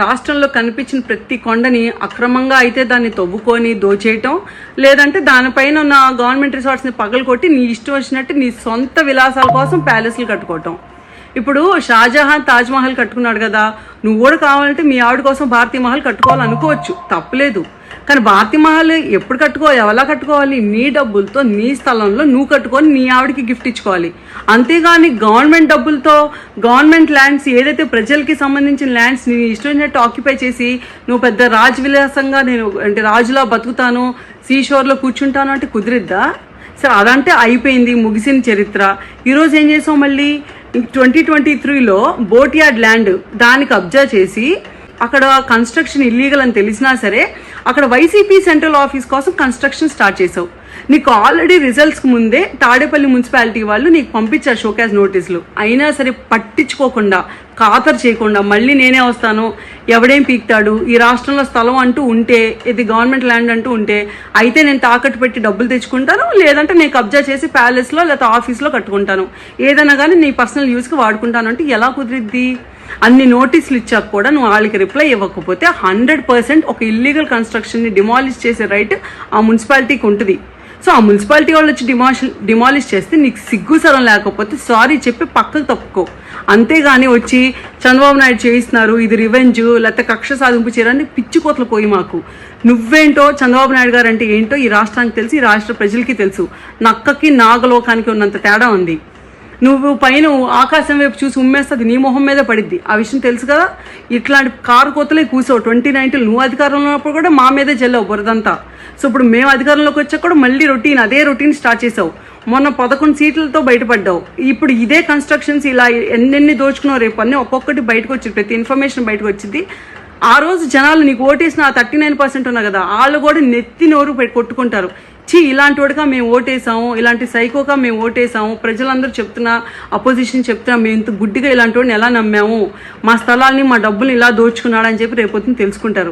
రాష్ట్రంలో కనిపించిన ప్రతి కొండని అక్రమంగా అయితే దాన్ని తవ్వుకొని దోచేయటం, లేదంటే దానిపైన ఉన్న గవర్నమెంట్ రిసార్ట్స్ని పగలకొట్టి నీ ఇష్టం వచ్చినట్టు నీ సొంత విలాసాల కోసం ప్యాలెస్లు కట్టుకోవటం. ఇప్పుడు షాజహాన్ తాజ్మహల్ కట్టుకున్నాడు కదా, నువ్వు కూడా కావాలంటే మీ ఆవిడ కోసం భారతీ మహల్ కట్టుకోవాలనుకోవచ్చు, తప్పలేదు. కానీ భారతీ మహల్ ఎప్పుడు కట్టుకోవాలి, ఎలా కట్టుకోవాలి? నీ డబ్బులతో నీ స్థలంలో నువ్వు కట్టుకొని నీ ఆవిడకి గిఫ్ట్ ఇచ్చుకోవాలి. అంతేగాని గవర్నమెంట్ డబ్బులతో గవర్నమెంట్ ల్యాండ్స్, ఏదైతే ప్రజలకి సంబంధించిన ల్యాండ్స్ నీ ఇష్టమైనట్టు ఆక్యుపై చేసి నువ్వు పెద్ద రాజవిలాసంగా నేను అంటే రాజులా బతుకుతాను, సీషోర్లో కూర్చుంటాను అంటే కుదిరిద్దా? సరే, అదంటే అయిపోయింది, ముగిసిన చరిత్ర. ఈరోజు ఏం చేసావు మళ్ళీ? 2023లో బోట్ యార్డ్ ల్యాండ్ దానికి కబ్జా చేసి అక్కడ కన్స్ట్రక్షన్ ఇల్లీగల్ అని తెలిసినా సరే అక్కడ వైసీపీ సెంట్రల్ ఆఫీస్ కోసం కన్స్ట్రక్షన్ స్టార్ట్ చేసావు. నీకు ఆల్రెడీ రిజల్ట్స్కి ముందే తాడేపల్లి మున్సిపాలిటీ వాళ్ళు నీకు పంపించారు షోకాజ్ నోటీసులు. అయినా సరే పట్టించుకోకుండా, ఖాతరు చేయకుండా మళ్ళీ నేనే వస్తాను, ఎవడేం పీక్తాడు, ఈ రాష్ట్రంలో స్థలం అంటూ ఉంటే, ఇది గవర్నమెంట్ ల్యాండ్ అంటూ ఉంటే అయితే నేను తాకట్టు పెట్టి డబ్బులు తెచ్చుకుంటాను, లేదంటే నేను కబ్జా చేసి ప్యాలెస్లో లేదా ఆఫీస్లో కట్టుకుంటాను, ఏదైనా కానీ నీ పర్సనల్ యూస్కి వాడుకుంటాను అంటే ఎలా కుదిరిద్ది? అన్ని నోటీసులు ఇచ్చాక కూడా నువ్వు వాళ్ళకి రిప్లై ఇవ్వకపోతే 100% ఒక ఇల్లీగల్ కన్స్ట్రక్షన్ని డిమాలిష్ చేసే రైట్ ఆ మున్సిపాలిటీకి ఉంటుంది. సో ఆ మున్సిపాలిటీ వాళ్ళు వచ్చి డిమాలిష్ చేస్తే నీకు సిగ్గు సరం లేకపోతే సారీ చెప్పి పక్కకు తప్పుకో. అంతేగాని వచ్చి చంద్రబాబు నాయుడు చేయిస్తున్నారు, ఇది రివెంజ్ లేకపోతే కక్ష సాధింపు చేయడానికి పిచ్చి కోతలు పోయి మాకు. నువ్వేంటో, చంద్రబాబు నాయుడు గారు అంటే ఏంటో ఈ రాష్ట్రానికి తెలుసు, ఈ రాష్ట్ర ప్రజలకి తెలుసు. నక్కకి నాగలోకానికి ఉన్నంత తేడా ఉంది. నువ్వు పైన ఆకాశం వైపు చూసి ఉమ్మేస్తుంది, నీ మొహం మీద పడిద్ది. ఆ విషయం తెలుసు కదా. ఇట్లాంటి కారు కోతలే కూసావు 2019 నువ్వు అధికారంలో ఉన్నప్పుడు కూడా మా మీదే చెల్లవు బురదంతా. సో ఇప్పుడు మేము అధికారంలోకి వచ్చాక కూడా మళ్ళీ అదే రొటీన్ స్టార్ట్ చేసావు. మొన్న 11 సీట్లతో బయటపడ్డావు. ఇప్పుడు ఇదే కన్స్ట్రక్షన్స్ ఇలా ఎన్నెన్ని దోచుకున్నావు, రేపు అన్నీ ఒక్కొక్కటి బయటకు వచ్చింది, ప్రతి ఇన్ఫర్మేషన్ బయటకు వచ్చింది. ఆ రోజు జనాలు నీకు ఓటేసిన 39% ఉన్నా కదా, వాళ్ళు కూడా నెత్తి నోరు కొట్టుకుంటారు. ఇలాంటి వాడిగా మేము ఓటేసాము, ఇలాంటి సైకోగా మేము ఓటేసాము, ప్రజలందరూ చెప్తున్నా, అపోజిషన్ చెప్తున్నా, మేము ఇంత గుడ్డిగా ఇలాంటి వాడిని ఎలా నమ్మాము, మా స్థలాన్ని మా డబ్బులు ఇలా దోచుకున్నాడని చెప్పి రేపొద్దున తెలుసుకుంటారు.